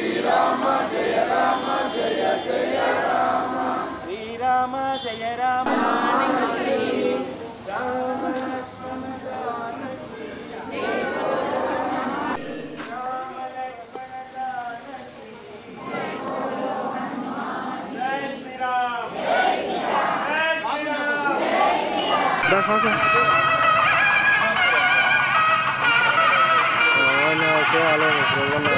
శ్రీరామ జయ రామ జయ జయ రామ శ్రీరామ జయ రామ రామ లక్ష్మణ జానకి జయ రామ లక్ష్మణ జానకి జయ శ్రీరామ జయ శ్రీరామ देखो से ना से वाले प्रोग्राम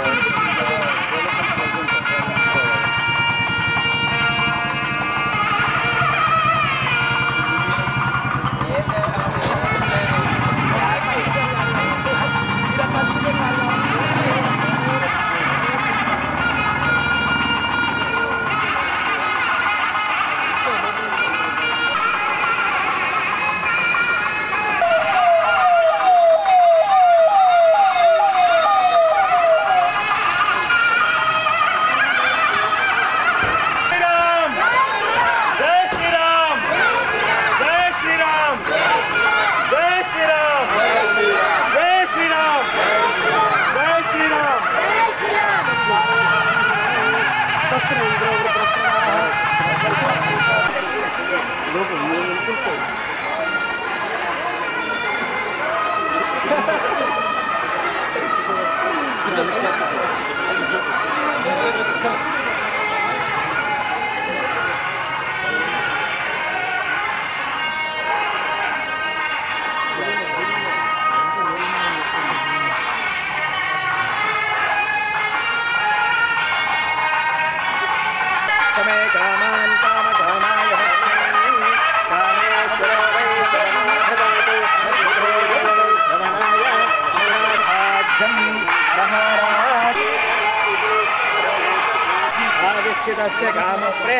कामप्रे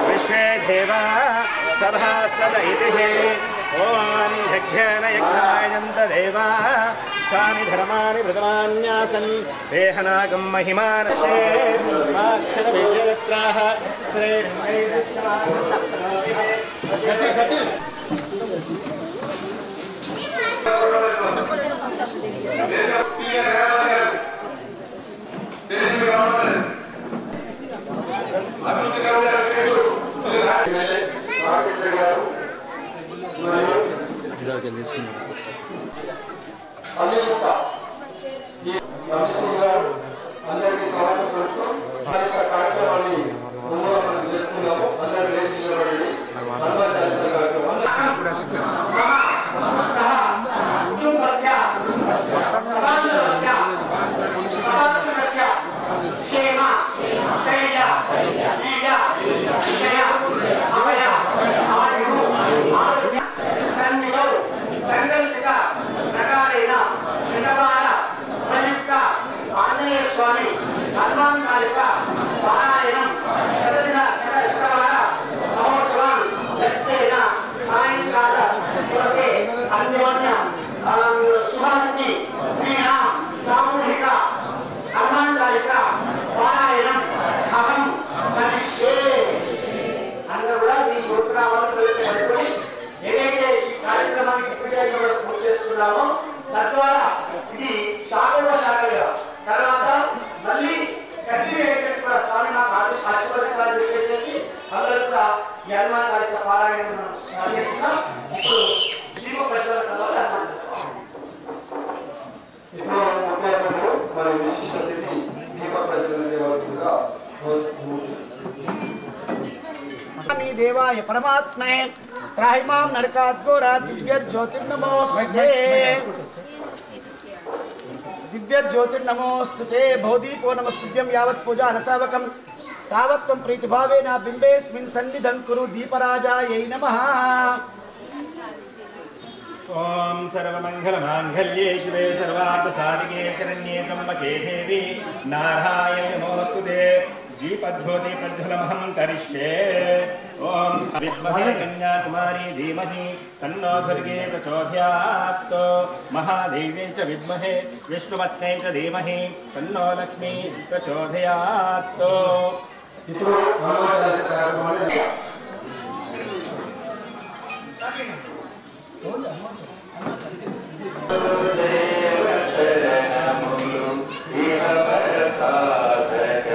विश्वे देवा सभासदैतिः ॐ यज्ञेन यज्ञायन्त देवा तानि धर्माणि व्रतमान्यासन् देहनागं महिमानसे माक्षरविजयत्राः देवाय परमात्मने त्राहिमां नरकाद्घोरात् दिव्यज्योतिर्नमोस्तुते दिव्यज्योतिर्नमोस्तुते भवदीपो नमस्तुभ्यं यावत् पूजा नसावकं तावत् त्वं प्रीतिभावेन बिम्बेऽस्मिन् सन्निधं कुरु दीपराजायै नमः। ओम सर्वमंगलमांगल्ये शिवे सर्वार्थसाधिके शरण्ये त्र्यंबके देवी नारायणे नमोस्तुते दीपद्भोति प्रज्वलमहं करिष्ये। ओम विद्महे कन्याकुमारी धीमहि तन्नो दुर्गे प्रचोदयात्। महादेव्यै च विद्महे विष्णुपत्न्यै च धीमहि तन्नो लक्ष्मी प्रचोदयात्। देव शरणमुलु इह वरसाधक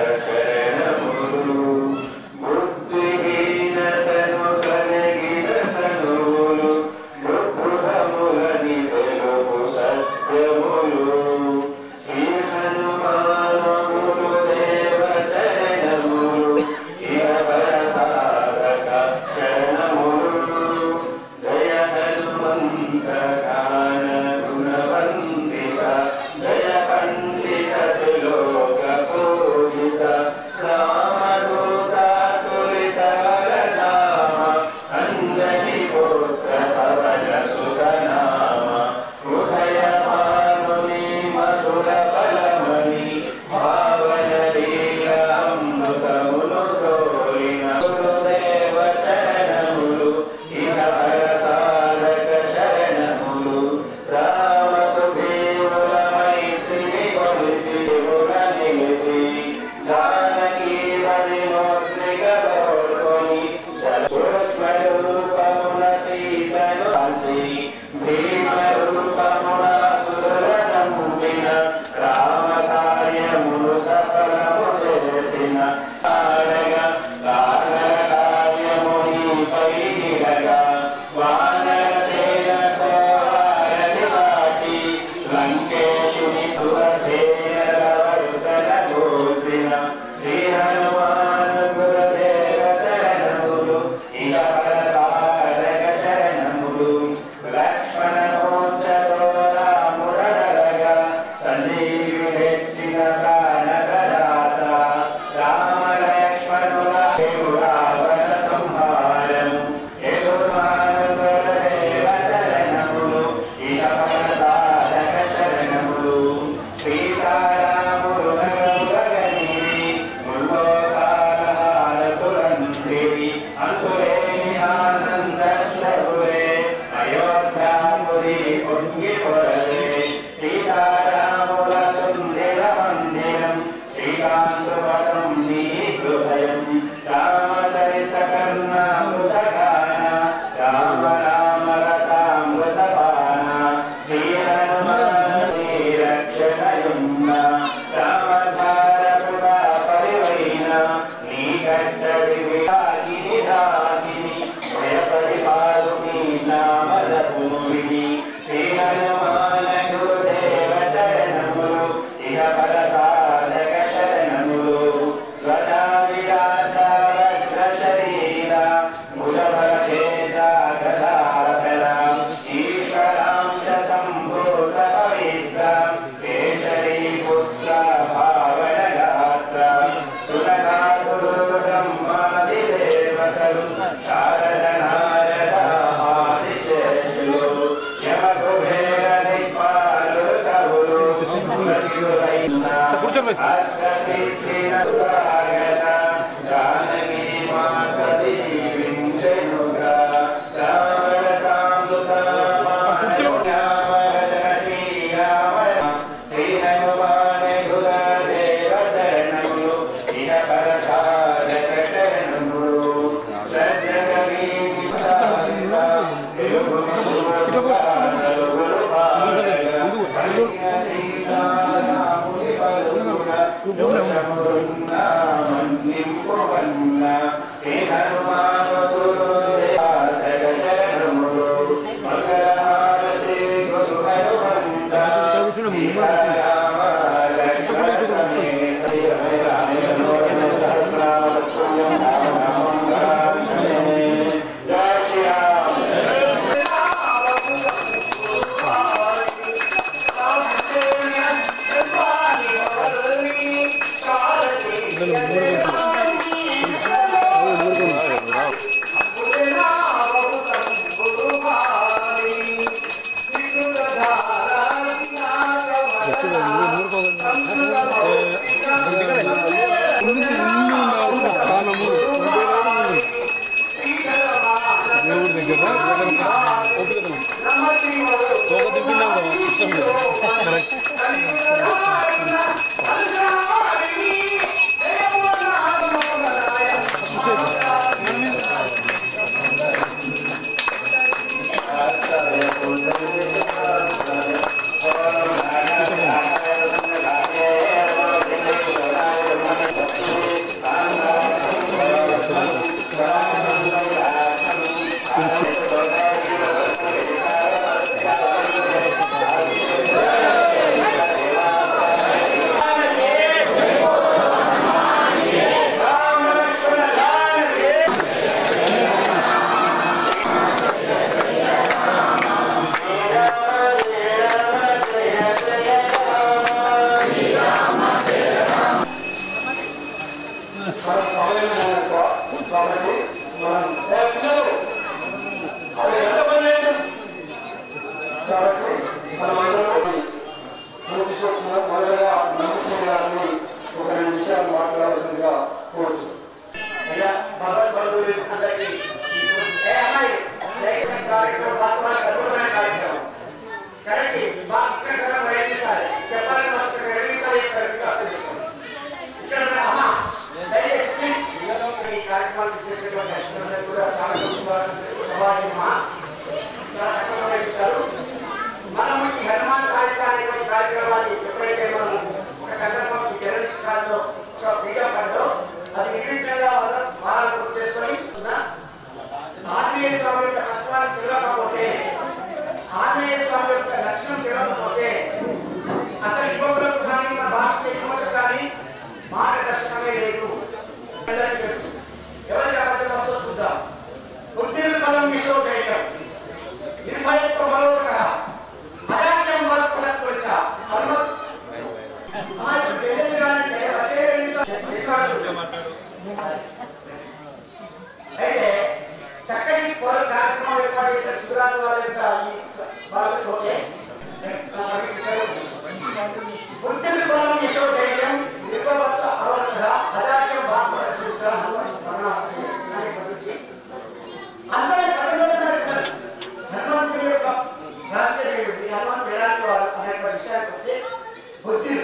బుద్ధి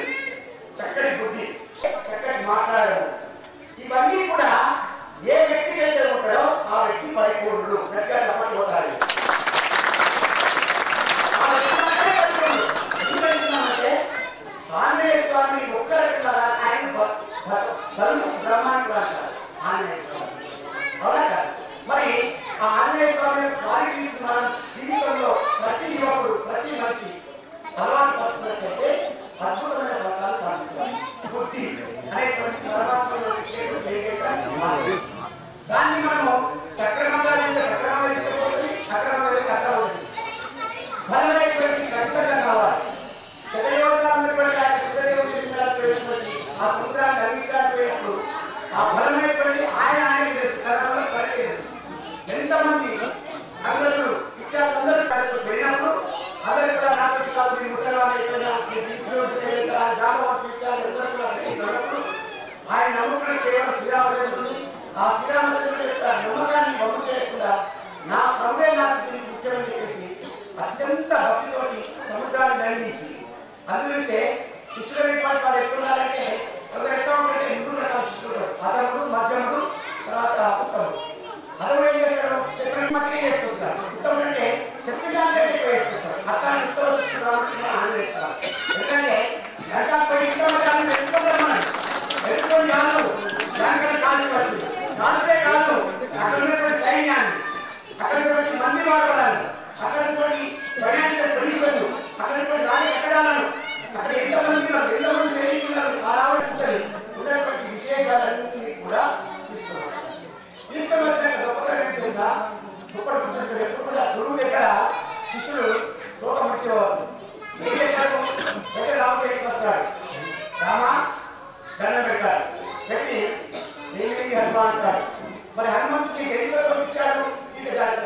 చక్కటి బుద్ధి చక్కటి మాట బ్రహ్మానికి అంటారు ఆంజనేయ స్వామి. అవునా కాదు? మరి ఆ ఆంజనేయ స్వామి క్వాలిటీస్ మనం జీవితంలో ప్రతి యువకుడు ప్రతి మనిషి అలవాటు పడుతున్నట్లయితే అద్భుతమైన ఫలితాలు సాధించాలి. బుద్ధి అనేటువంటి పరమాత్మలో దాన్ని మనము సక్రమంగా సక్రమంగా తీసుకోవాలి, అక్రమంగా అక్రమం బలమైనటువంటి ఖచ్చితంగా కావాలి. శతయోగా ఉన్నటువంటి ఆ శుద్ధదేవుడు ఆ సముద్రాన్ని అందించడానికి పోయినప్పుడు ఆ బలమైనటువంటి ఆయన సర్వంలో పరిచేస్తుంది. ఎంతమంది అందరూ ఇచ్చారందరూ పోయినప్పుడు అందరూ కూడా నాటి కాదు ముసలివాళ్ళు ఆయన నమ్ముకుని కేవలం శ్రీరామచంద్రుని ఆ శ్రీరామచంద్రుడి యొక్క నమ్మకాన్ని బొమ్మ చేయకుండా నా ప్రభువే నాకు దీనికి ముఖ్యమని చెప్పేసి అత్యంత భక్తితోటి సముద్రాన్ని దండించి అందులోంచే శిష్యుల వాడు ఎట్లుండాలంటే ఒక ఎట్లా ఉంటే 3 రకాల శిష్యులు, అతనుడు, మధ్యముడు, తర్వాత ఉత్తముడు. అతను ఏం చేస్తాడు? చెట్టు మట్టిగా చేసుకొస్తాడు. ఉత్తముడు అంటే చెట్టు దాంట్లో ఎక్కువ వేసుకొస్తాడు. అట్లా ఉత్తమ శిష్యుడు రావడానికి ఆనందిస్తారు. ఎందుకంటే ఎదుర్కొని కాదు దానికంటే కాల్చి పడుతుంది. కాల్చుడే కాదు అక్కడ ఉన్నటువంటి సైన్యాన్ని, అక్కడ ఉన్నటువంటి మంది వాడవాలని, అక్కడ ఉన్నటువంటి ఫైనాన్షియల్ పొజిషన్, అక్కడ ఉన్నటువంటి రాజ కట్టడాలను, అక్కడ ఎంతమంది సైనికులు రావడానికి ఉన్నటువంటి విశేషాలన్నింటినీ కూడా తీసుకొని వచ్చిన గొప్పగా తెలుసా? గొప్ప ఎప్పుడు కూడా గురువు దగ్గర శిష్యుడు లోకం వచ్చేవారు. ఏం చేశాడు? అంటే రామచంద్రుడికి వస్తాడు. రామ దండం పెట్టాడు. పెట్టి ఏమి హనుమాన్ అంటాడు. మరి హనుమంతుడికి ఎన్నికలు ఇచ్చాడు? సీత జాగ్రత్త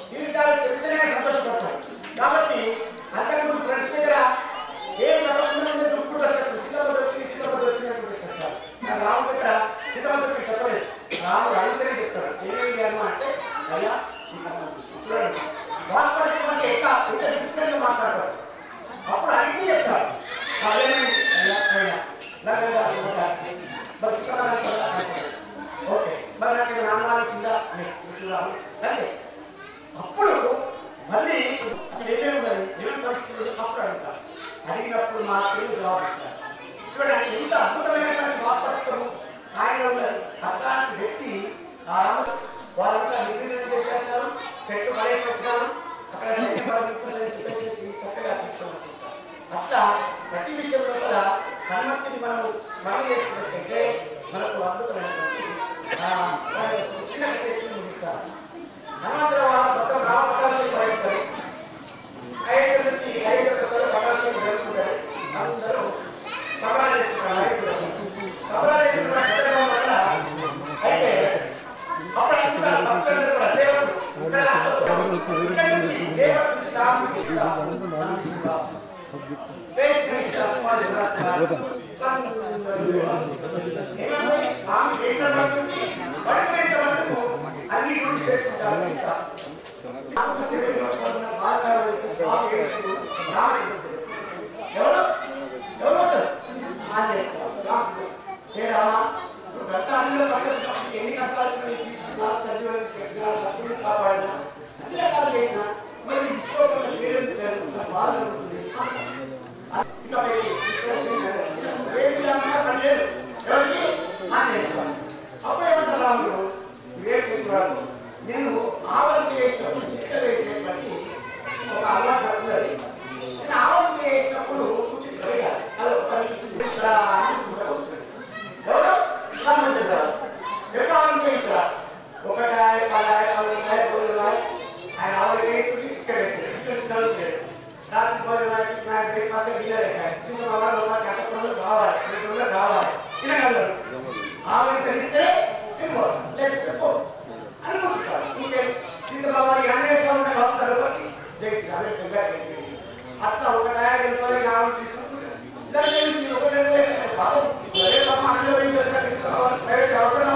సీత చెప్తేనే సంతోషపడతాడు. కాబట్టి అంతకుముందు ఫ్రెండ్స్ దగ్గర ఏం చెప్పకుండా దుప్పుడు వచ్చేస్తాడు. చిన్నప్పుడు వచ్చింది వచ్చేస్తాడు. కానీ రాము దగ్గర చిన్నమంతుడికి చెప్పలేదు. రాముడు అడిగితేనే చెప్తాడు. ఏమి హనుమాన్ అంటే అయ్యా చూడండి వాక్పరిచయం ఎంత డిసిప్లిన్ గా మాట్లాడతాడు. అప్పుడు అడిగి చెప్తాడు. ఓకే మరి నాకు నాన్న ఇచ్చిందా అంటే అప్పుడు మళ్ళీ అక్కడ ఏమేమి ఉన్నది ఏమేమి పరిస్థితులు అప్పుడు అడుగుతారు. అడిగినప్పుడు మాకు జవాబు ఇస్తారు. చూడండి ఎంత అద్భుతమైనటువంటి వాక్పరిచయం ఆయన ఉన్నది. అట్లాంటి వ్యక్తి ఆ వాళ్ళంతా నిర్ణయం చేసేస్తారు. చెట్టు పడేసి వచ్చినారు. అక్కడ చెప్పేసి చక్కగా తీసుకొని వచ్చేస్తారు. అట్లా ప్రతి విషయంలో కూడా హనుమంతుని మనం స్మరణ చేసుకున్నట్లయితే మనకు అద్భుతమైనటువంటి చిన్న ముగిస్తారు. హనుమంతుల వాళ్ళ మొత్తం రామపటాలు పడేస్తారు. 5 నుంచి 5 పటాలు జరుగుతుంటారు. అందరూ సభలు చేసుకుంటారు. సభలు చేసుకున్న వల్ల అయితే అప్పుడు భక్తులందరూ కూడా సేవకులు ఇక్కడ నుంచి దేవుడి నుంచి రాముడికి అన్ని గురించి చేసుకుంటారు. ఎవరు ఎన్ని కష్టాలు కాపాడినా అన్ని రకాలు చేసినా మరి బాధ ఉంటుంది. అప్పుడు ఏమంటారు రాముడు వివేకుడు నేను ఆవరణ చేసినప్పుడు చిట్క వేసేటువంటి ఒక అలవాటు పడుతుంది. నేను ఆవరణ చేసినప్పుడు చిట్క వేయాలి. అది ఒక ఎవరు ఎప్పుడు ఆవరణ చేయిస్తారా? 1 కాయ 10 కాయ 10 కాయ ఆయన ఆవరణ వేసుకుని చిట్క వేస్తారు. రాత్రి భోజనం బ్రేక్ఫాస్ట్ డిన్నర్ చిన్న కావాలి తినగలరు. ఆమెను తెలిస్తే అనుకుంటారు. ఇంకే చింతబాబు అన్వేషణ వస్తారు జైసి అట్లా ఒక టైర్ వెళ్ళిపోయి ఆమెను తీసుకుంటారు. ప్రైవేట్ అవసరం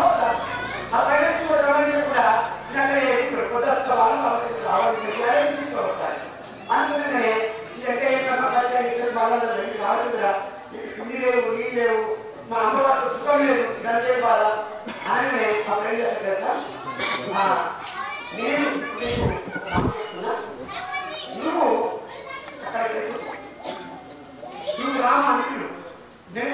ఆ ప్రైవేట్ కూడా కొత్త వాళ్ళు అందుకనే కావాల్సిందిరా ఇల్లు లేవు నీళ్ళు లేవు మా అమ్మవారు సుఖం లేదు ఇదంతే బాధ అని అప్పుడు ఏం చేస్తారు సార్? నేను నువ్వు అక్కడికి నువ్వు రామానికి నేను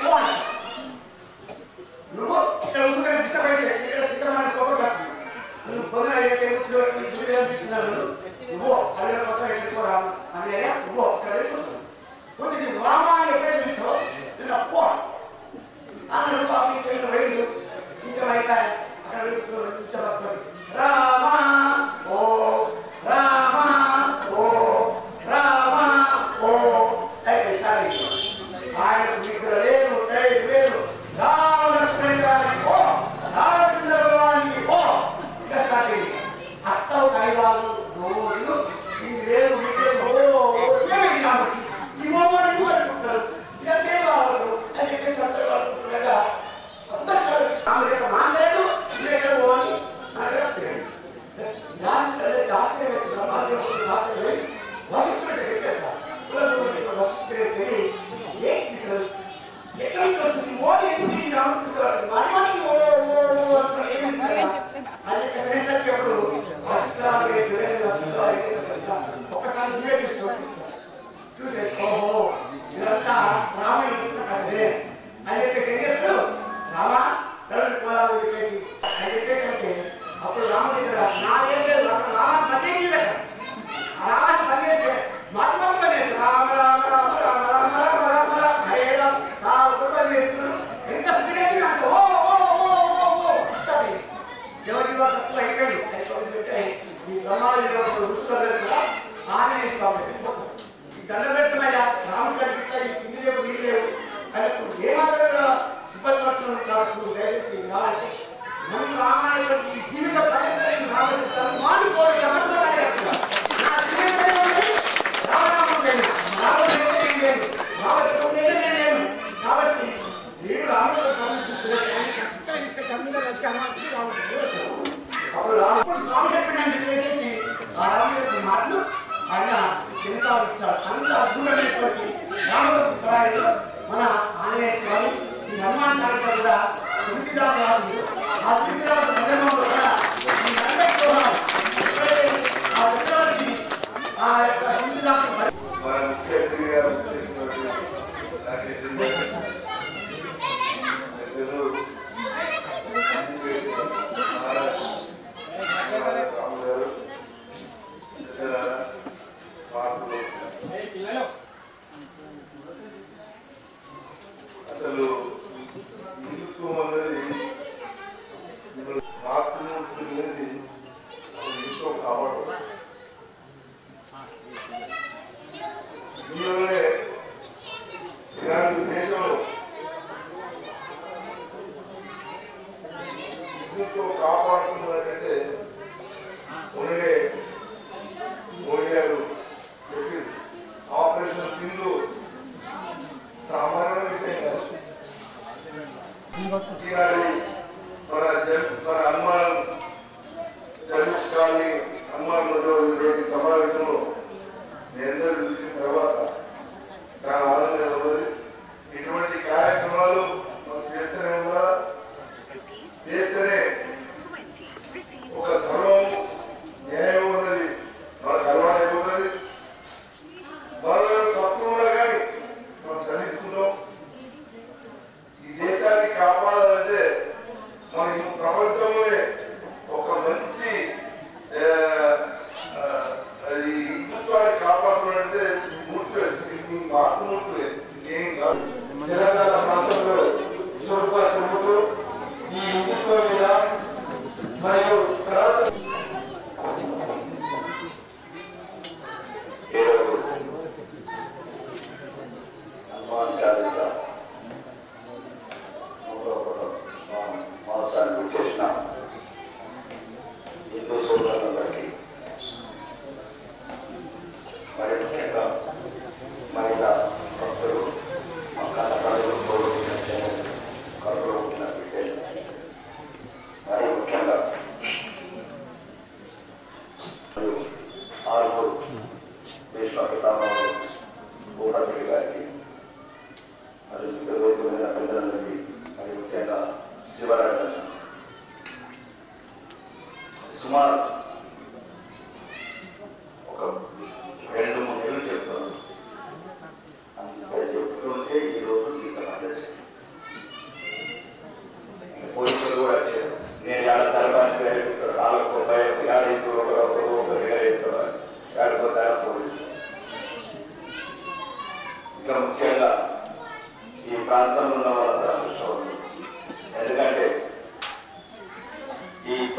కాపాడుతుంటే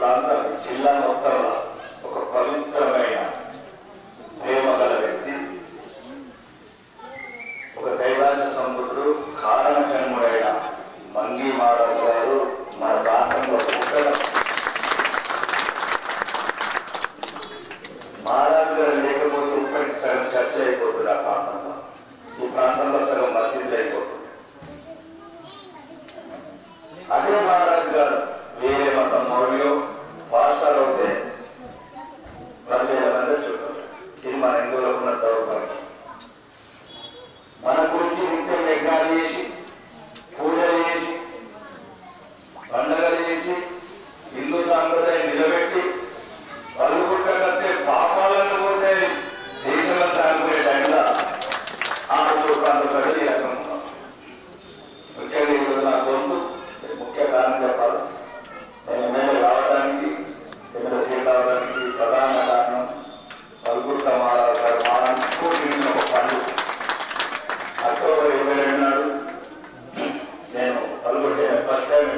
ప్రాంతానికి జిల్లా మొత్తంలో ఒక పవిత్రమైన ప్రేమ గల వ్యక్తి, ఒక దైవాంశ సంబుద్ధుడు, కారణ జన్ముడైన మంగి మహారాజు గారు మన ప్రాంతంలో పుట్టడం. మహారాజు గారు లేకపోతే ఇప్పటికి సగం చర్చ అయిపోతుంది. ఆ ప్రాంతంలో, ఈ ప్రాంతంలో సగం మసీదులు అయిపోతుంది. అదే మహారాజు గారు వేరే మతం మౌర్యో పాస్టర్ అవుతే 10,000 మంది చూడాలి. ఇది మన హిందువులకు ఉన్న దౌర్భాగ్యం. మన గురించి నిత్యం యజ్ఞాలు చేసి, పూజలు చేసి, పండుగలు చేసి, హిందూ సాంప్రదాయం నిలబెట్టి పలుగుట్టకంటే పాపాలను పోతే దేశమంతా అనుకునే టైంలో ఆ ప్రాంత ప్రజలు ఈ రకం ఉన్నాం. ముఖ్యంగా ఈరోజు నా గొంతు ముఖ్య కారణం చెప్పాలి. నేను ఎమ్మెల్యే రావడానికి, ఎమ్మెల్యే సీట్ రావడానికి ప్రధాన కారణం పలుగుట్ట మహారాజు గారు మాకు ఒక పండుగ. అక్టోబర్ 22 నాడు నేను పలుగుట్ట ఫస్ట్ టైం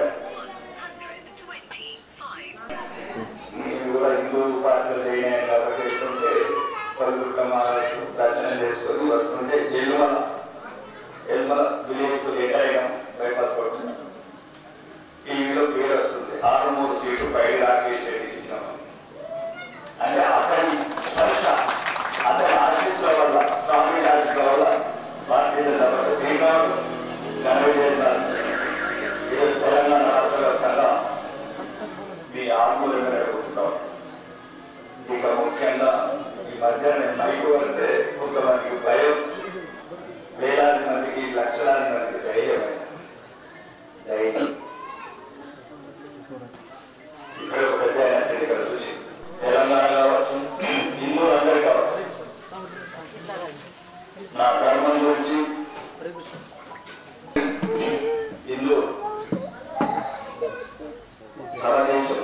నేను కూడా హిందూ పార్టీలు చేయను కాబట్టి ఇస్తుంటే పలుగుట్ట మహారాజు దర్శనం చేసుకొని వస్తుంటే ఎల్మల విలేజ్ లేటర్ అయ్యాం. బైపాస్ పడుతుంది. టీవీలో పేరు వస్తుంది 6-3 సీట్లు పైకి రాకేసి ఇచ్చినాం. అంటే అతని స్పర్శ, అతని ఆశీస్సుల వల్ల, స్వామి ఆశీస్సుల వల్ల భారతీయ జనతా పార్టీ శ్రీకాకుళం ఘన విజయం సాధించారు. ఈరోజు తెలంగాణ రాష్ట్ర వ్యాప్తంగా మీ ఆందోళన నడుపుతున్నాం. ఇక ముఖ్యంగా ఈ మధ్య నేను మైకు అంటే కొంతమందికి భయం, వేలాది మందికి, లక్షలాది మందికి ధైర్యమైన ఇక్కడ ఒక పెద్ద ఇక్కడ చూసి తెలంగాణ కావచ్చు, హిందువులందరూ కావచ్చు, నా ధర్మం గురించి హిందూ సర్వదేశం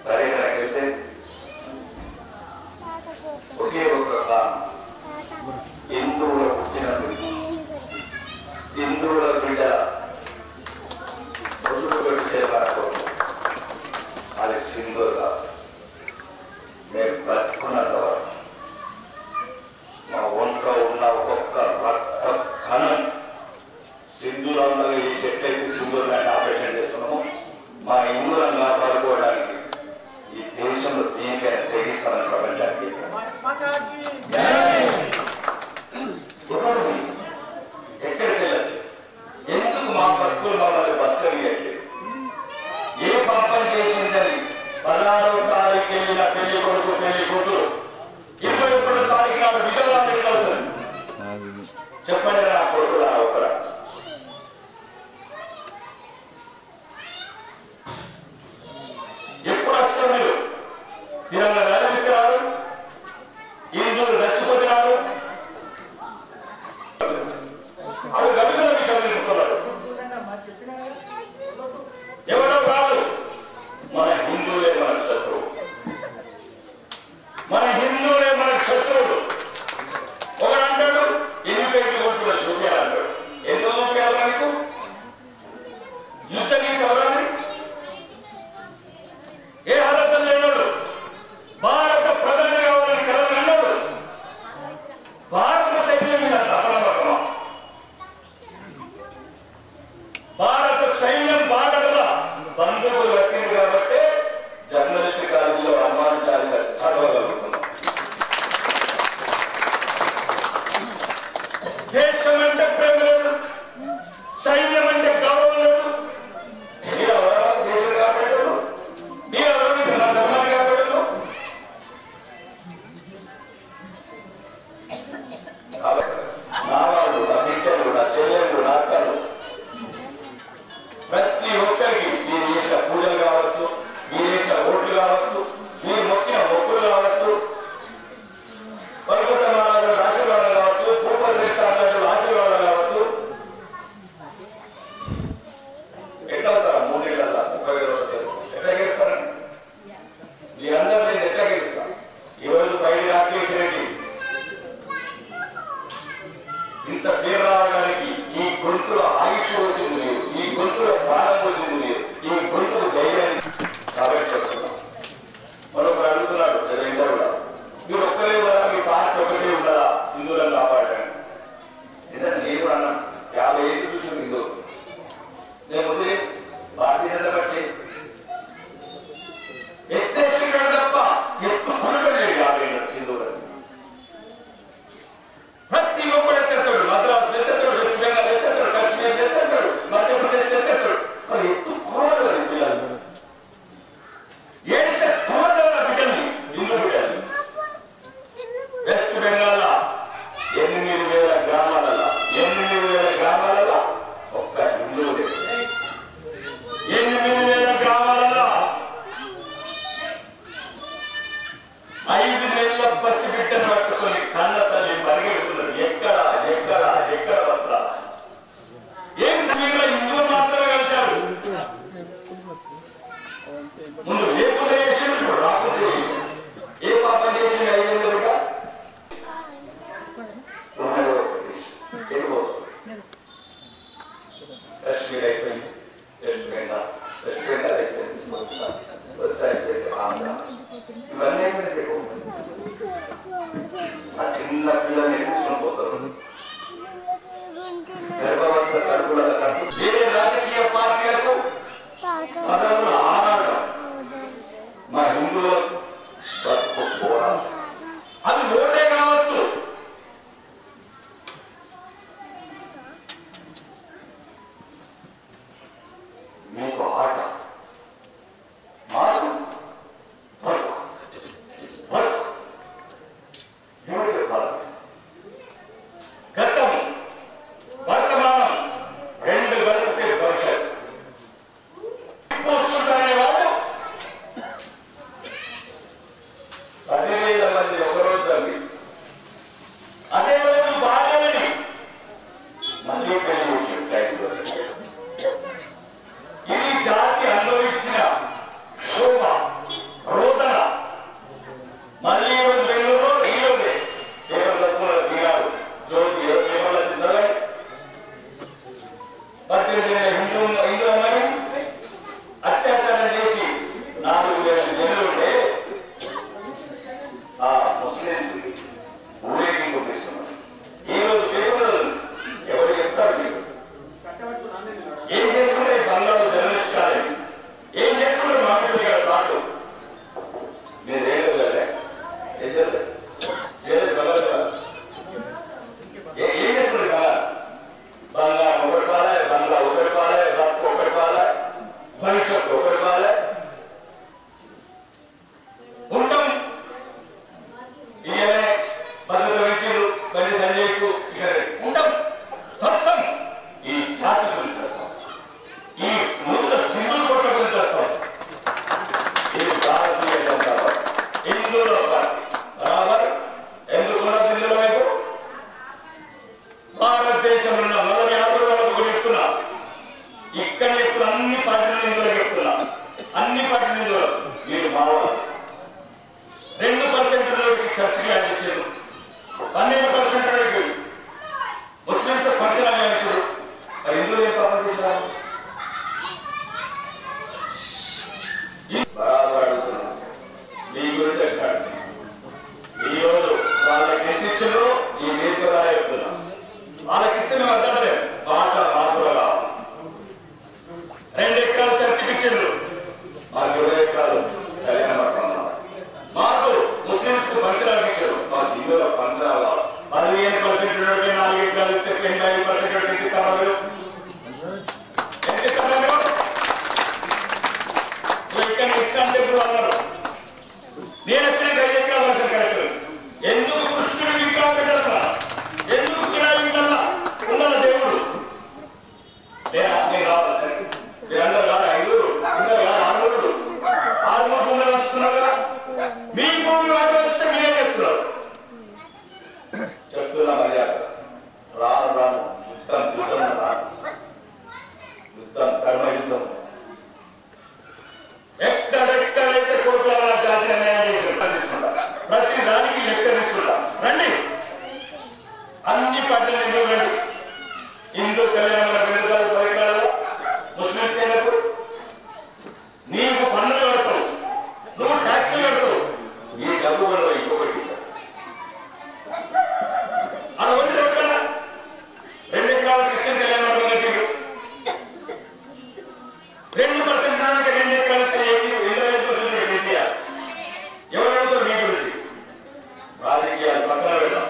పర్యటనకి వెళ్తే ఒకే ఒక హిందువుల పుట్టినందుకు, హిందువుల బిడ్డ రోజులు పెడితే మనకు అది సింధువుగా మేము బతుకున్నంత వరకు మా ఒంట్లో ఉన్న ఒక్కొక్క రక్త కణం సింధులో ఉన్నది. ఈ చెట్లయితే సింధువులు ఆపరేషన్ చేస్తున్నాము. మా హిందువులను కాపాడుకోవడానికి ఈ దేశంలో దేనికైనా తెగిస్తామని ప్రపంచానికి ఎక్కడికి వెళ్ళచ్చు. ఎందుకు మా భక్తులు మమ్మల్ని బతకనియట్లేదు? ఏ పాపం చేసిందని 16వ తారీఖు వెళ్ళిన పెళ్లి కొడుకు, పెళ్లి కూతురు 21వ తారీఖు నాడు విజయవాడ అవుతుంది. చెప్పండి నా కొడుకులా ఒకరా? ఎప్పుడు వస్తారు మీరు? తిరంగా రాజమిస్తున్నారు, హిందువులు రెచ్చిపోతున్నారు. అవి గవితుల విషయం చెప్తున్నారు. ఇక్కడ ఇప్పుడు అన్ని పార్టీల నిధులు చెప్తున్నా, అన్ని పార్టీల నిధులు మీరు మావాళ్ళు 2% చర్చకి అందించారు, 12% ముస్లింస్ పంచనామా ఇచ్చారు. మరి ఎందుకు ఏం పాపం చేశారు? బరాబర్ అడుగుతున్నాం మీ గురించి ఎక్కడ ఈ రోజు వాళ్ళకి ఎంత ఇచ్చారో ఈ వేదిక ద్వారా చెప్తున్నాం. వాళ్ళకి ఇస్తే మేము అర్థం లేదు, భాష మార్పులు కావాలి. 2 ఎకరాలు చర్చకి ఇచ్చారు, మాకు 20 ఎకరాలు కళ్యాణ మండపం. మాకు ముస్లింస్ కు పంచనాలు ఇచ్చారు, మాకు హిందువుల పంచనాలు కావాలి. 15% 4 ఎకరాలు ఇస్తే 85% ఎంత ఇస్తామన్నారు? ఎంత ఇస్తామన్నారు? ఇక్కడ ఎగ్జాంపుల్ అన్నారు, నేను వచ్చిన 5 ఎకరాలు వర్షం కరెక్ట్. ఎందుకు కృష్ణుడు విగ్రహం పెట్టారా? ఎందుకు కిరాయి ఉండాలా? ఉండాల దేవుడు లేదా నేను రావాలి, మీరందరూ కాదు 5, అందరూ కాదు 6 భూములు వస్తున్నారు కదా. మీ భూమి వాటి వస్తే మీరే చెప్తున్నారు. చెప్తున్నా మర్యాద రాను రాను యుద్ధం రాను, యుద్ధం కర్మ యుద్ధం. ఎక్కడెక్కడైతే కోట్ల జాతి అన్యాయం తీసుకుంటా, ప్రతి దానికి లెక్క తీసుకుంటా. రండి, అన్ని పట్టణ రండి. హిందూ కళ్యాణ వెనుకాల పరికరాలు ముస్లింస్ అయినప్పుడు నీకు పన్నులు కడతావు, నువ్వు ట్యాక్సులు కడతావు. ఈ డబ్బు వల్ల ఇంకొకటి అలా వచ్చి ఎక్కడ 2 ఎకరాల క్రిస్టియన్ కళ్యాణ మండపం కట్టారు. 2% దానికి 2 ఎకరాలు 25% కేసీఆర్. ఎవరెవరితో మీ గురించి రాజకీయాలు పక్కన పెడతాం.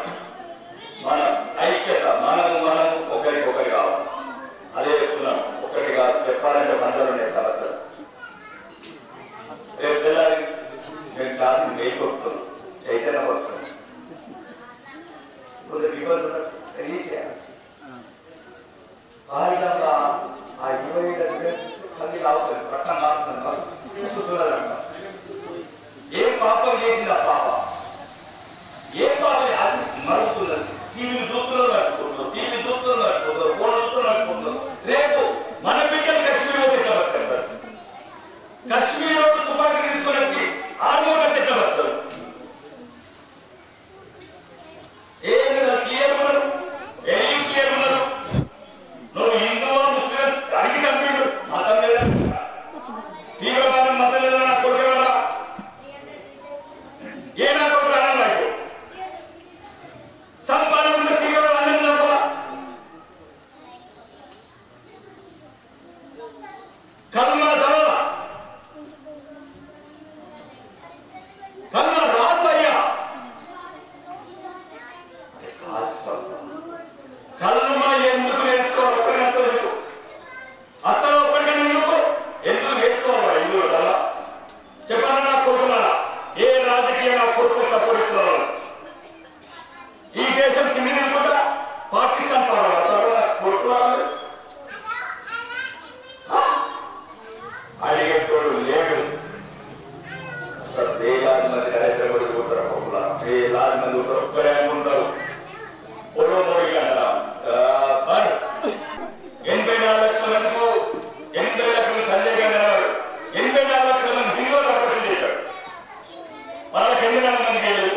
మన ఐక్యత, మనం ఒకరికొకరి కావాలి. అదే చెప్తున్నాం, ఒకటిగా చెప్పాలంటే మందలు ఉన్నాయి సమస్యలు. రేపు తెల్లారి మేము చాలా వేయి కొడుతున్నాం, చైతన్య పడుతున్నాం. తెలియచేయాలి బాగా ఆ 25 మంది రావుతుంది, రక్తం రావుతుంది, చూస్తున్నారంట. ఏ పాపం చేసింది ఆ పాప? ఏ పాపం అది మరుగుతున్నది? టీవీలు చూస్తున్నారు నడుచుకుంటున్నారు, టీవీ చూస్తున్నారు నడుచుకుంటారు, ఫోన్ చూస్తున్నారు నడుచుకుంటున్నారు. రేపు మన బిడ్డలు కశ్మీర్ తిట్టబడతారు. కశ్మీర్ తుపాకీ తీసుకొని వచ్చి ఆర్మోగా తిట్టబడతారు. ఏమి క్లియర్ ఉన్నారు, ఏం క్లియర్ ఉన్నారు? నువ్వు హిందూ ముస్లిం అడిగి చంపి మతం లేదా తీవ్రవాదం మతం లేదా నా కొడుకేవాడా? ఏ నా కొడుకు అనాలి? నాకు చంపాలనుకుంటే తీవ్రవాదం అనేది చంపాలా? కల్మా చదవాలా? కల్మా రాదు అయ్యా. కల్మా ఎందుకు నేర్చుకోవాలి? ఒక్కరినంత అసలు ఒక్కరికన్నా ఎందుకు నేర్చుకోవాలి? ఇందులో కల్లా చెప్పాలి. నా కొడుకున్నారా ఏ రాజకీయ నా కొడుకు సపోర్ట్ ఇస్తున్నారు? ఈ దేశం కింది కూడా పాకిస్తాన్ పాలన కొడుకున్నారు. అడిగేటోడు లేడు. వేలాది మంది హైదరాబాద్ ఉంటారు, వేలాది మంది ఉంటారు, ఒక్కరే ఉంటారు. 84 లక్షల మందికు 80 లక్షలు సంజయ్ గాంధీ అన్నాడు. 84 లక్షల మంది హిందువులు ఆపరేషన్ చేశాడు. వాళ్ళకి 8 మంది లేదు.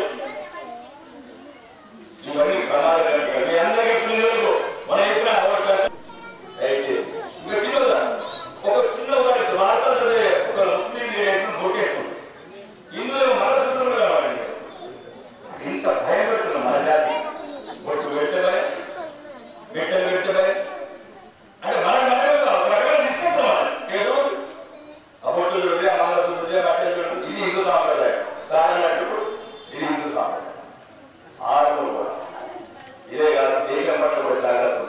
ఇవన్నీ ప్రమాదకరంగా మీ అందరికీ పిల్లలకు మన ఎప్పుడు అవకాశం అయితే ఇంకా చిన్నదా ఒక చిన్న వారికి వార్తలు ఒక ముస్లిం ఓటేసుకుంది. ఇందులో మనసులు కావాలండి. ఇంత భయపెడుతున్నాం మన జాతి. బొట్టు పెట్టబోయే బిడ్డలు పెట్టబోయే అంటే మన రకరకాల తీసుకుంటాం. ఏదో ఆ బొట్టులు మనసులు బట్టలు ఇది హిందూ సాంప్రదాయం. సాగినట్టు ఇది హిందూ సాంప్రదాయం. ఆరు ఇదే కాదు, దేశం పట్ల కూడా జాగ్రత్త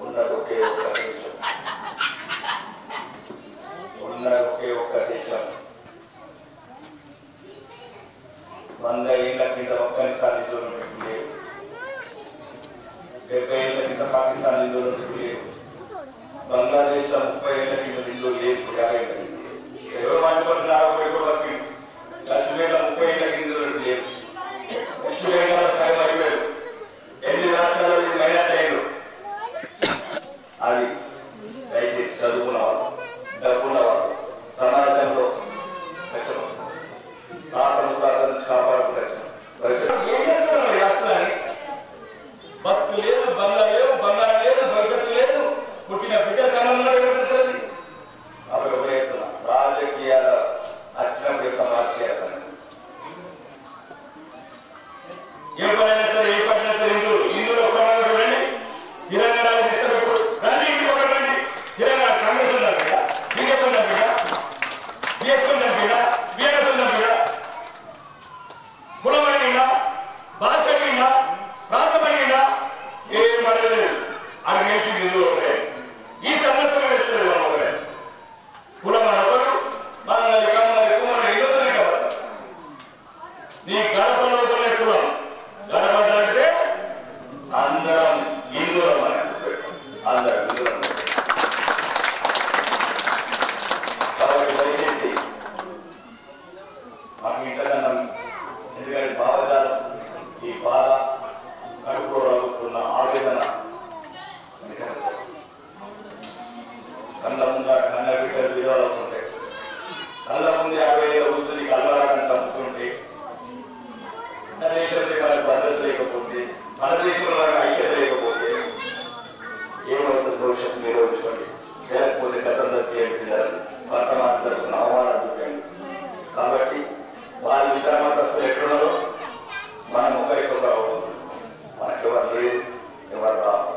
ఉన్నది ఒకే ఒక్క దేశం, ఉన్నది ఒకే ఒక్క దేశం. 100 ఏళ్ల కింద ఆఫ్ఘనిస్తాన్ హిందువులు లేవు, 70 ఏళ్ల కింద పాకిస్తాన్ హిందువులు లేవు, బంగ్లాదేశ్ 30 ఏళ్ల కింద హిందువులు లేదు, 50 ఏళ్ల కింద ఎవరు మాట్లాడుతున్నారు? కాశ్మీర్లో 30 ఏళ్ల హిందువులు లేవు, వెస్ట్ బెంగాల్ సగం అయిపోయారు, 8 రాష్ట్రాల్లో మైనార్టీ అయ్యారు. అది దయచేసి చదువుకున్న వాళ్ళు, డబ్బున్న వాళ్ళు సమాజంలో కష్టపడుతున్నారు. ఏం చేస్తున్నారు రాష్ట్రాన్ని? భక్తు లేదు, బంగారు లేదు, బంగారం లేదు, భవిష్యత్తు లేదు, పుట్టిన బిడ్డ కన్నా అప్పుడు ఉపయోగిస్తున్నా రాజకీయాల అచ్చినప్పుడు యొక్క మార్చేస్తాను. ఏ పనైనా సరే, ఏ పడినా సరే ఇందులో రండి, తెలంగాణ ఇష్టపడు రండి, ఇంటికి ఒకటి రండి. తెలంగాణ కాంగ్రెస్ ఉన్నారు కదా, బీజేపీ ఉన్నారు కదా, బిఎస్పీ ఉన్నారు కదా, బిఎస్ఎస్ ఉన్నారు కదా, కులమైనా భాషమైనా ప్రాంతమైనా ఏం పడలేదు. అది నేర్చి నిధులు ఉంటాయి. ఈ సందర్భంగా వెళ్తుంది మనం ఒకరే కులం అనొకరు మనల్ని కమ్మని కుమ్మని ఎదుగుతుంది కదా. నీ గడపలో కులం గడప అంటే అందరం హిందువులం అని అందరం హిందువులం. కాబట్టి దయచేసి మాకు ఇంతకన్నా ఎందుకంటే భావజాలం ఈ బాధ కడుపులో రగుతున్న ఆవేదన కళ్ళ ముందు కన్న బిడ్డలు విలువలుంటాయి. కళ్ళ ముందు 50 ఏళ్ళ వృద్ధుని కళ్ళని చంపుతుంటే మన దేశంలో మనకు భద్రత లేకపోతే, మన దేశంలో మనకు ఐక్యత లేకపోతే ఏమవుతుంది భవిష్యత్తు మీరు ఉంచుకోండి. లేకపోతే గతంలో తీయాలి వర్తమానం జరుగుతున్న అవమానాలు చూపండి. కాబట్టి వాళ్ళ విశ్రామతస్తులు ఎక్కడున్నారో మనం ఒకరికొకరు అవుతుంది. మనకి ఎవరు లేదు, ఎవరు రావాలి,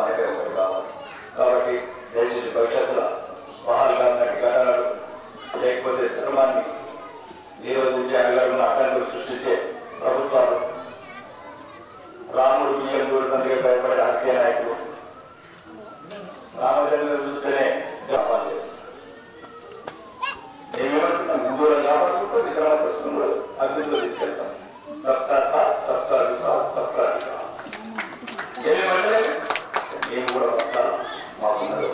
మనకే ఒకరు కావాలి. కాబట్టి దయచేసి భవిష్యత్తులో పహాలుగా ఉన్నట్టు ఘటనలు లేకపోతే ధర్మాన్ని నిరోధించే అడుగున్న అడ్డంకులు సృష్టించే ప్రభుత్వాలు, రాముడు బియ్యం దూరంగా భయపడే రాజకీయ నాయకులు, రామచంద్రులు చూస్తేనే జపాలు లేదు. ఏమేమంటున్నాం? దూరం కాపాడుకుంటూ విశ్రామస్తులు అభివృద్ధి తీసుకెళ్తాం. సబ్కా సాత్, సబ్కా విశ్వాస్, సబ్కా వికాస్. ఏమేమంటే మేము కూడా వస్తాం. మాకున్నది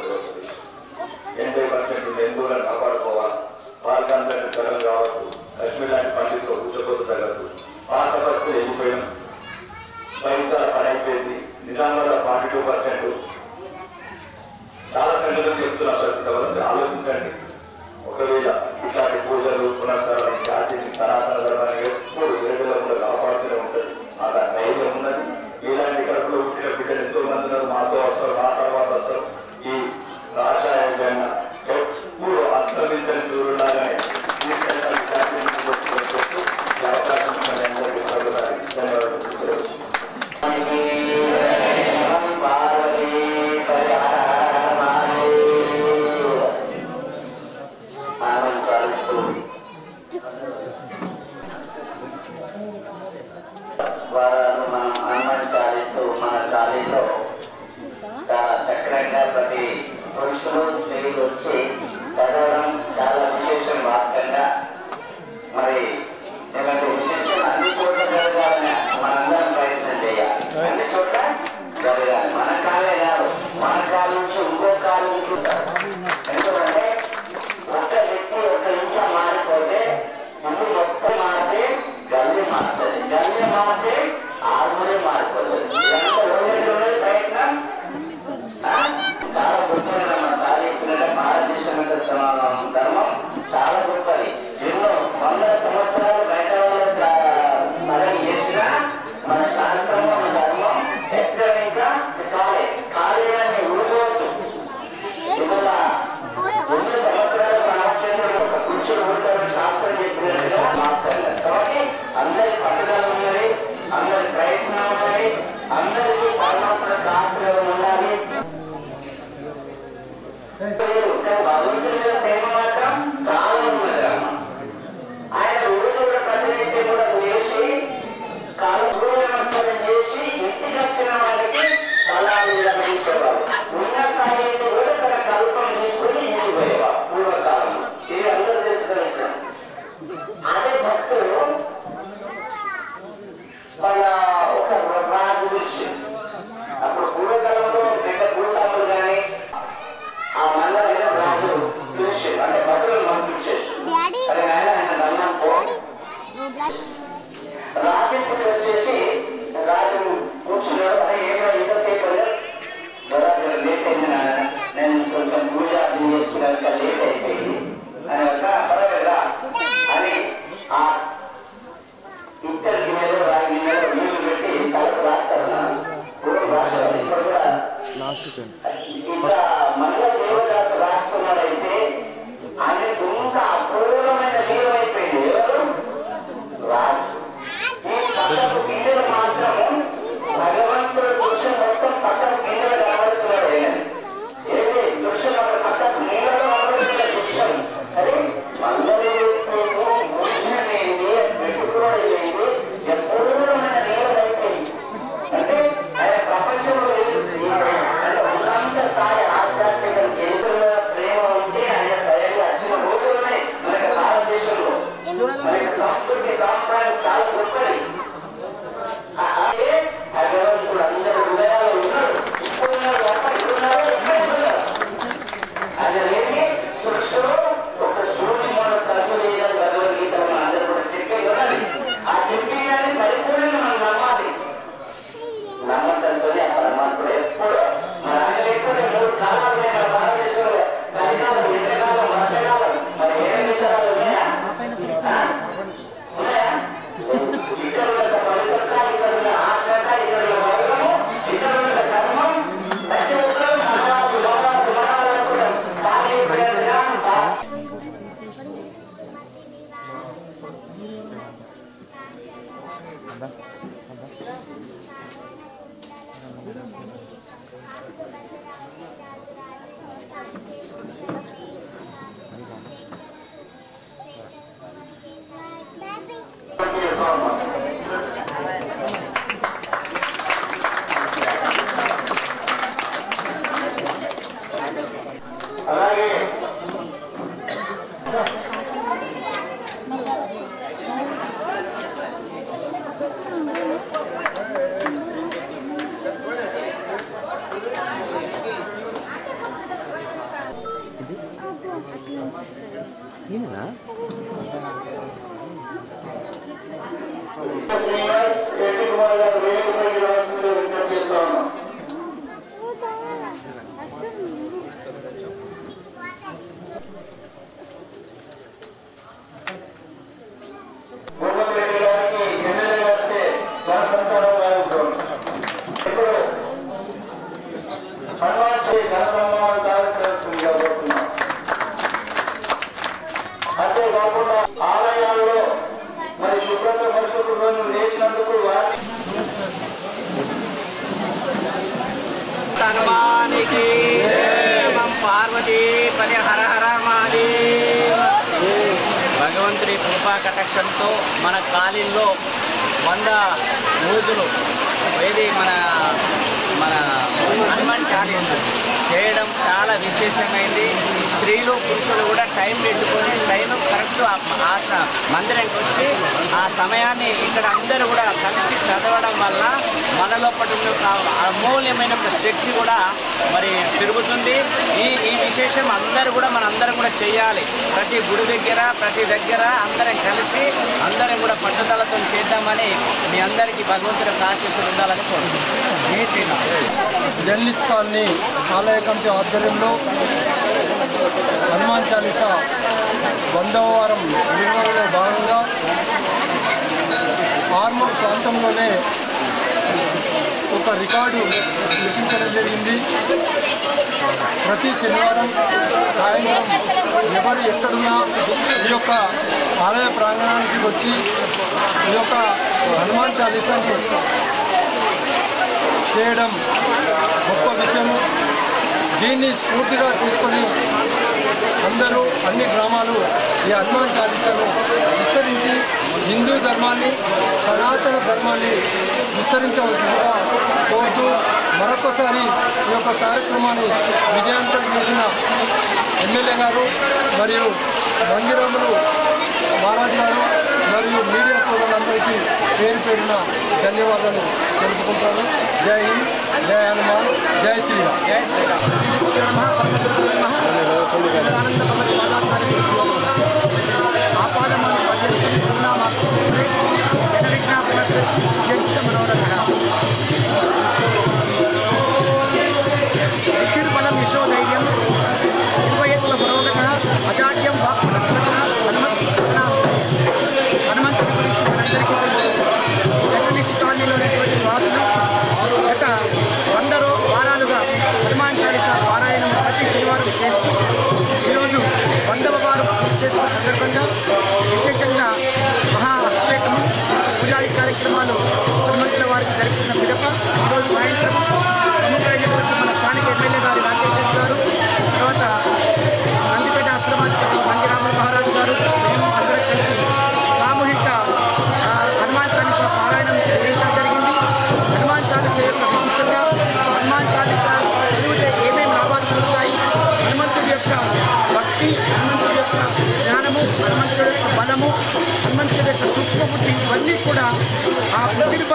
80% హిందువులను కాపాడుకోవాలి. పాల్గొందని తెలంగాణ కావచ్చు, కశ్మీర్ లాంటి పండితులు ఉచ్చపోతు తగ్గదు. పాత పరిస్థితులు వెళ్ళిపోయాం. పైసల పని అయిపోయింది. నిజాంలో 42%. చాలా సంఘటనలు చెప్తున్న పరిస్థితి వల్ల ఆలోచించండి. ఒకవేళ ఇట్లాంటి పూజలు పునఃస్థానాలు జాతిని సనాతన ధర్మాన్ని ఎప్పుడు వేడుకలు కాపాడుతూనే ఉంటుంది. ఆ ధైర్యం ఉన్నది. ఇలాంటి కడుపులో పుట్టిన బిడ్డలు ఎంతో మంది ఉన్నారు. మాతో వస్తారు, మా తర్వాత వస్తారు. ఈ రాష్ట్రాయన ఎప్పుడు అస్తమించని చూడాలని అవకాశం ధన్యవాదాలు. వారాలు మనం హనుమాన్ చాలీస్తూ మన చాలీలో చాలా చక్రంగా ప్రతి పురుషులు స్త్రీలు వచ్చి చదవడం చాలా విశేషం. వార్తంగా మరి ఇలాంటి విశేషం అన్ని చోట్ల జరగాలని మనందరం ప్రయత్నం చేయాలి. అన్ని చోట్ల జరగాలి. మన కాలే కాదు, మన కాలు నుంచి ఇంకో కాలు నుంచి. ఎందుకంటే ఒక వ్యక్తి ఒక ఇంట్లో మారిపోతే ఇల్లు మొత్తం మారితే గల్లి మారుతుంది, గల్లి మారితే ఆర్మూరే మారిపోతుంది. ఇదంతా రోజు ప్రయత్నం చాలా గొప్పది. మన సాధించిన భారతదేశం ధర్మం చాలా గొప్పది. ఎన్నో 100 సంవత్సరాలు బయట మనం చేసిన మన శాస్త్రం, మన ధర్మం ఎక్కడ ఇంకా కాలేయాన్ని ఊరుకోవచ్చు. ఇవాళ 100 సంవత్సరాలు మన ఆశ్చర్యంలో ఒక పురుషులు ఊరుతారని శాస్త్రం చెప్పినట్టుగా మాట్లాడారు. కాబట్టి అందరి పట్టుదల ఉన్నది, అందరి ప్రయత్నం ఉన్నది, అందరికీ పరమాత్మ శాస్త్రం ఉండాలి. భగవంతుడి మీద ప్రేమ మాత్రం చాలా ఉన్నది. ఆయన ఊరు ప్రతినిధి కూడా చేసి సూర్య నమస్కారం చేసి ఇంటికి వచ్చిన వాళ్ళకి సలాలు నిర్వహించేవారు. ఉన్న స్థాయికి కూడా తన కల్పం తీసుకుని ఇంటికి పోయేవారు పూర్వకాలం. ఇది అందరూ తెలుసుకుని అదే భక్తులు వాళ్ళ ఒక రాజు విషయం. అప్పుడు పూర్వకాలంలో పెద్ద భూస్వాములు కానీ ఆ మండలం నేను కొంచెం పూజ చేసుకున్నాక లేట్ అయిపోయింది అని పర్వాలేదా అని ఆ ఇద్దరు గిన్నెలో రాగి గిన్నెలో నీళ్లు పెట్టి తలకు రాస్తారు రాస్తారు ఇప్పుడు కూడా ఇంకా మళ్ళా దేవదాసు రాస్తున్నాడైతే ఆయన ఇంకా అపూర్వమైన నీరు అయిపోయింది ఎవరు రాజు ఈ పక్కకు గిన్నెలు మాత్రము భగవంతుడు దృశ్యం మొత్తం పక్కకు గిన్నెలు కనబడుతున్నాడు ఏది దృశ్యం పక్కకు నీళ్ళలో కనబడుతున్న దృశ్యం అదే మందరి పెట్టుకోవడం లేదు అపూర్వమైన నీళ్ళు అయిపోయింది అంటే ఆయన ప్రపంచంలో అంటే ఉన్నంత స్థాయి ఆధ్యాత్మిక కేంద్రంలో ప్రేమ ఉంటే ఆయన స్వయంగా వచ్చిన రోజులనే మనకి భారతదేశంలో మనకి సంస్కృతి సాంప్రదాయం చాలా గొప్పది భగవంతుడు అందరి హృదయాలు ఉన్నాడు ఇప్పుడు ఉన్నారు అది లేని సృష్టిలో ఒక సూర్యుని మన తరపు చేయడం భగవద్గీత మన అందరూ కూడా చెప్పే కదా ఆ చెప్పేదాన్ని పరిపూర్ణంగా మనం నమ్మాలి నమ్మకంతోనే ఆ పరమాత్ముడు ఎప్పుడు మన ఆయన లేకపోతే 3 కాలాలు ఉన్నాయి మన భారతదేశంలో చలికాలం ఎండాకాలం వర్షాకాలం మరి ఏ విషయాలు ఉన్నాయా ఇక్కడ ఉన్న పవిత్రత ఇక్కడ ఉన్న ఆత్మత ఇక్కడ ఉన్న వర్గము ఇక్కడ ఉన్న ధర్మం ప్రతి ఒక్కరూ అలాగే అంతేకాకుండా ఆలయాల్లో మరి శుభ్రత పరిశుభ్రతను లేచినందుకు వారి హనుమానికి పార్వతీ పది హర హర మహాదేవ. భగవంతుడి కృపా కటాక్షంతో మన కాలిల్లో 100 రోజులు ఏది మన హనుమాన్ చాలీసా చేయడం చాలా విశేషమైంది. స్త్రీలు పురుషులు కూడా టైం పెట్టుకొని టైం కరెక్ట్ మందిరానికి వచ్చి ఆ సమయాన్ని ఇక్కడ అందరూ కూడా కలిసి చదవడం వల్ల మన లోపల ఉన్న అమూల్యమైన శక్తి కూడా మరి పెరుగుతుంది. ఈ విశేషం అందరూ కూడా మనందరం కూడా చేయాలి. ప్రతి గుడి దగ్గర అందరం కలిసి అందరం కూడా పట్టుదలతో చేద్దామని మీ అందరికీ భగవంతుడి ఆశీస్సులు ఉండాలని కోరుకుంటున్నాను. జర్నలిస్ట్ కాలనీ ఆలయ కమిటీ ఆధ్వర్యంలో హనుమాన్ చాలీసా 100వ వారం నిర్వహణలో భాగంగా ఆర్మూర్ ప్రాంతంలోనే ఒక రికార్డు లిఖించడం జరిగింది. ప్రతి శనివారం సాయంత్రం ఎవరు ఎక్కడున్నా ఈ యొక్క ఆలయ ప్రాంగణానికి వచ్చి ఈ యొక్క హనుమాన్ చాలీసాని చేయడం గొప్ప విషయము. దీన్ని స్ఫూర్తిగా తీసుకొని అందరూ అన్ని గ్రామాలు ఈ హనుమాన్ చాలీసాను విస్తరించి హిందూ ధర్మాన్ని సనాతన ధర్మాన్ని విస్తరించవలసిందిగా కోరుతూ మరొకసారి ఈ యొక్క కార్యక్రమాన్ని విజయవంతం చేసిన ఎమ్మెల్యే గారు మరియు మందిరములు మహారాజ్ గారు మరియు మీడియా సోదరులందరికీ పేరున ధన్యవాదాలు తెలుపుకుంటాను. జై హింద్, జై హనుమాన్, జై శ్రీరామ్. జై శ్రీరామ్.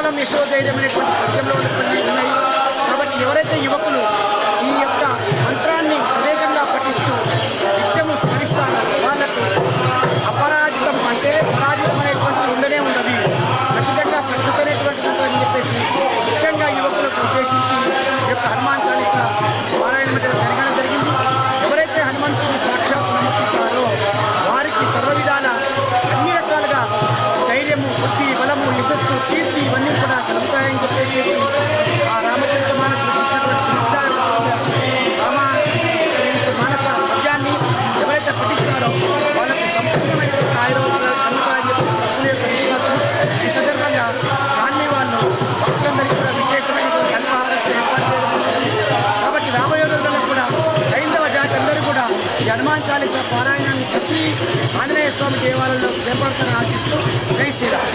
బలం యశోధైర్యం అనేటువంటి పద్యంలో ఉన్నాయి. కాబట్టి ఎవరైతే యువకులు ఈ యొక్క మంత్రాన్ని వివేకంగా పఠిస్తూ నిత్యము స్మరిస్తారో వాళ్ళకు అపరాజితం అంటే పరాజితం అనేటువంటిది ఉండనే ఉండదు, ఖచ్చితంగా సక్సెస్ అనేటువంటిది ఉంటుందని చెప్పేసి ముఖ్యంగా యువకులకు ఉద్దేశించి ఈ యొక్క హనుమాన్ చాలీసా పారాయణ జరగడం జరిగింది. ఎవరైతే హనుమంతుడిని సాక్షాత్ నమ్ముకుంటారో వారికి సర్వ విధాల అన్ని రకాలుగా ధైర్యము, బుద్ధి, బలము, యశస్సు, కీర్తి ఇవన్నీ కూడా కలుగుతాయని చెప్పేసి ఆ రామచంద్ర మానస మానస పద్యాన్ని ఎవరైతే పఠిస్తారో వాళ్ళకు సంపూర్ణమైనటువంటి ఆయుర్వేదాలు కలుగుతాయని చెప్పి భక్తుల యొక్క విశ్వాసం. ఈ సందర్భంగా దాన్ని వాళ్ళు భక్తులందరికీ కూడా విశేషమైనటువంటి అల్పాహారం ఏర్పాటు చేయడం. కాబట్టి రామయోగంలో కూడా హైందవ జాతి అందరూ కూడా ఈ హనుమాన్ చాలీసా పారాయణాన్ని ప్రతి ఆంజనేయ స్వామి దేవాలయంలో చేపడతారని ఆశిస్తూ జై శ్రీరామ్.